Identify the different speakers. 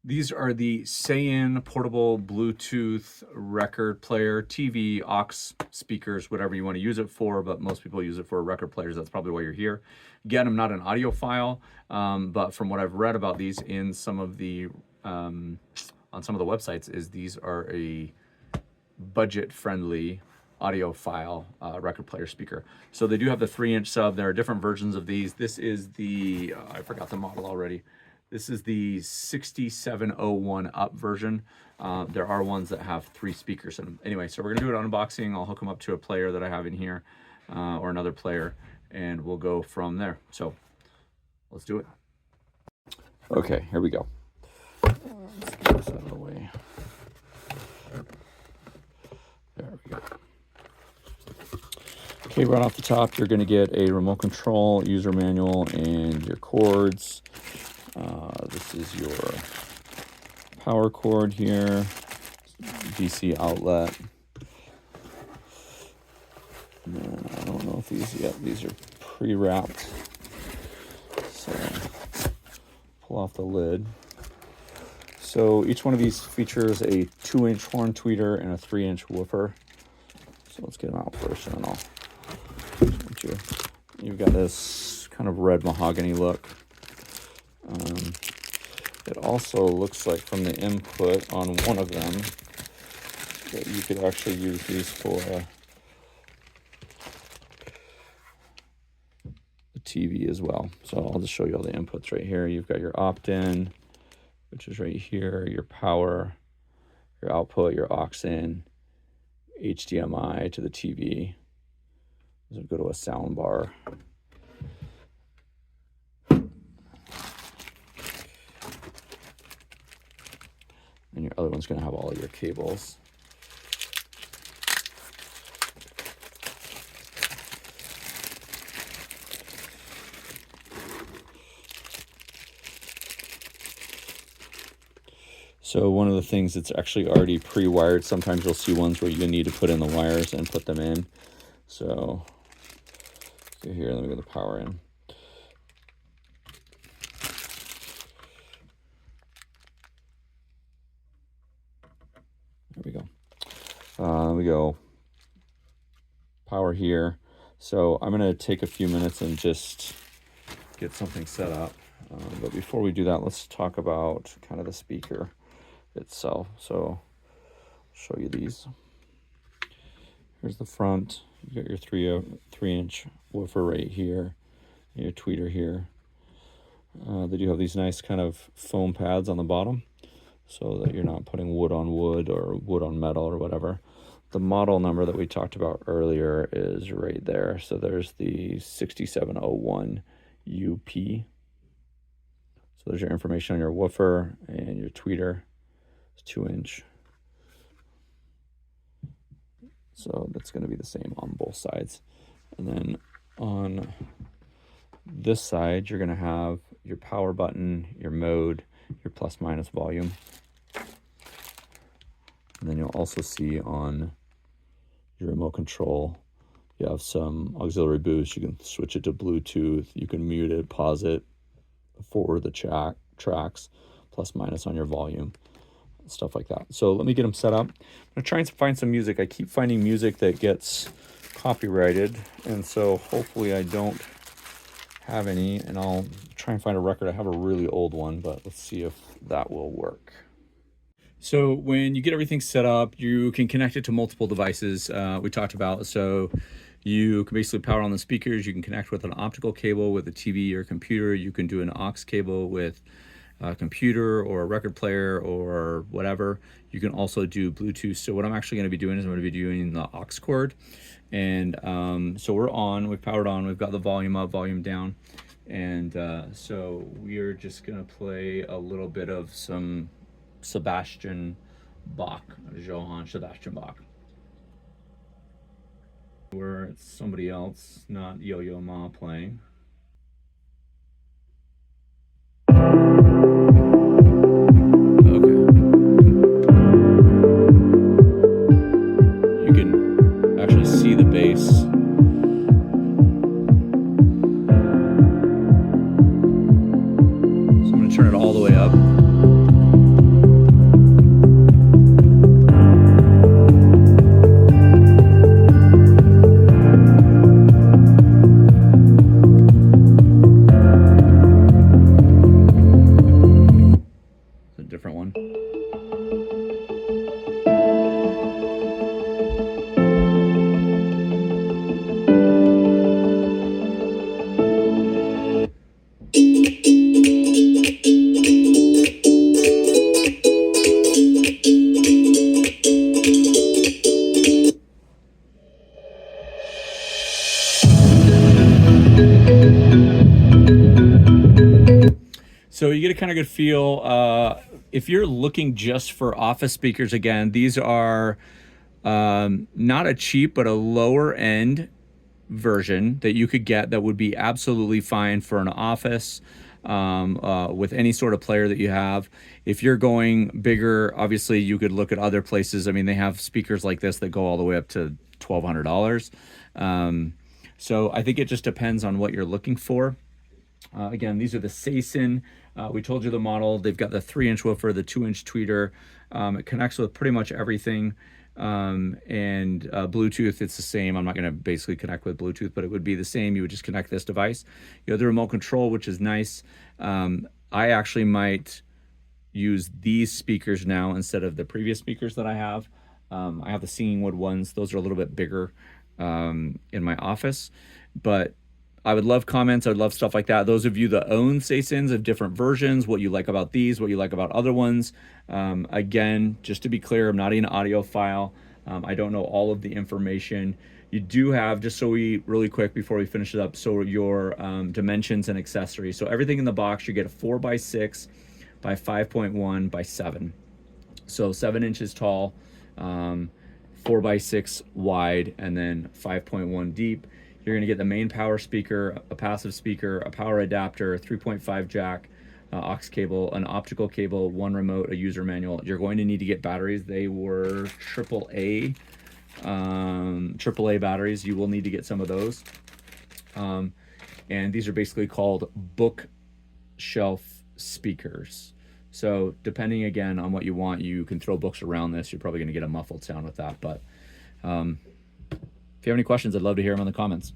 Speaker 1: These are the Saiyin portable Bluetooth record player, TV, aux speakers, whatever you want to use it for, but most people use it for record players. That's probably why you're here. Again, I'm not an audiophile, but from what I've read about these in some of the on some of the websites, is these are a budget-friendly audiophile record player speaker. So they do have the 3-inch sub. There are different versions of these. This is the I forgot the model already. This is the 6701 up version. There are ones that have 3 speakers in them. Anyway, so we're gonna do an unboxing. I'll hook them up to a player that I have in here or another player, and we'll go from there. So let's do it. Okay, here we go. Let's get this out of the way. There we go. Okay, right off the top, you're gonna get a remote control, user manual, and your cords. This is your power cord here, DC outlet. And then I don't know if these are pre-wrapped. So pull off the lid. So each one of these features a 2-inch horn tweeter and a 3-inch woofer. So let's get them out first, and then I'll. You've got this kind of red mahogany look. It also looks like from the input on one of them that you could actually use these for the TV as well. So I'll just show you all the inputs right here. You've got your opt-in, which is right here, your power, your output, your aux-in, HDMI to the TV. So go to a sound bar. And your other one's going to have all of your cables. So one of the things that's actually already pre-wired, sometimes you'll see ones where you need to put in the wires and put them in. So here, let me get the power in. There we go. We go power here. So I'm going to take a few minutes and just get something set up. But before we do that, let's talk about kind of the speaker itself. So I'll show you these. Here's the front. You got your 3-inch woofer right here, your tweeter here. They do have these nice kind of foam pads on the bottom, so that you're not putting wood on wood or wood on metal or whatever. The model number that we talked about earlier is right there. So there's the 6701 UP. So there's your information on your woofer and your tweeter. It's 2-inch. So that's going to be the same on both sides. And then on this side, you're going to have your power button, your mode, your plus minus volume. And then you'll also see on your remote control, you have some auxiliary boost. You can switch it to Bluetooth. You can mute it, pause it, forward the tracks, plus minus on your volume, stuff like that. So let me get them set up. I'm gonna try and find some music. I keep finding music that gets copyrighted, and so hopefully I don't have any, and I'll try and find a record. I have a really old one, but let's see if that will work. So when you get everything set up, you can connect it to multiple devices we talked about. So you can basically power on the speakers. You can connect with an optical cable with a TV or computer. You can do an aux cable with a computer or a record player or whatever. You can also do Bluetooth. So what I'm actually going to be doing is I'm going to be doing the aux cord. And so we're on, we've powered on, we've got the volume up, volume down. And so we're just going to play a little bit of some Johann Sebastian Bach. Where it's somebody else, not Yo-Yo Ma playing. Okay. You can actually see the bass. So I'm going to turn it all the way up. kind of good feel. If you're looking just for office speakers, again, these are not a cheap, but a lower end version that you could get that would be absolutely fine for an office with any sort of player that you have. If you're going bigger, obviously you could look at other places. I mean, they have speakers like this that go all the way up to $1,200. So I think it just depends on what you're looking for. Again, these are the Saiyin. We told you the model. They've got the 3-inch woofer, the 2-inch tweeter. It connects with pretty much everything. And Bluetooth, it's the same. I'm not going to basically connect with Bluetooth, but it would be the same. You would just connect this device. You have the remote control, which is nice. I actually might use these speakers now instead of the previous speakers that I have. I have the Singing Wood ones. Those are a little bit bigger in my office, but I would love comments. I'd love stuff like that. Those of you that own Saiyins of different versions, what you like about these, what you like about other ones. Again, just to be clear, I'm not an audiophile. I don't know all of the information. You do have, just so really quick before we finish it up, so your dimensions and accessories. So everything in the box, you get a 4x6 by 5.1 by 7. So 7 inches tall, 4x6 wide, and then 5.1 deep. You're going to get the main power speaker, a passive speaker, a power adapter, a 3.5 jack, aux cable, an optical cable, 1 remote, a user manual. You're going to need to get batteries. They were AAA batteries. You will need to get some of those. And these are basically called bookshelf speakers. So depending again on what you want, you can throw books around this. You're probably going to get a muffled sound with that. But if you have any questions, I'd love to hear them in the comments.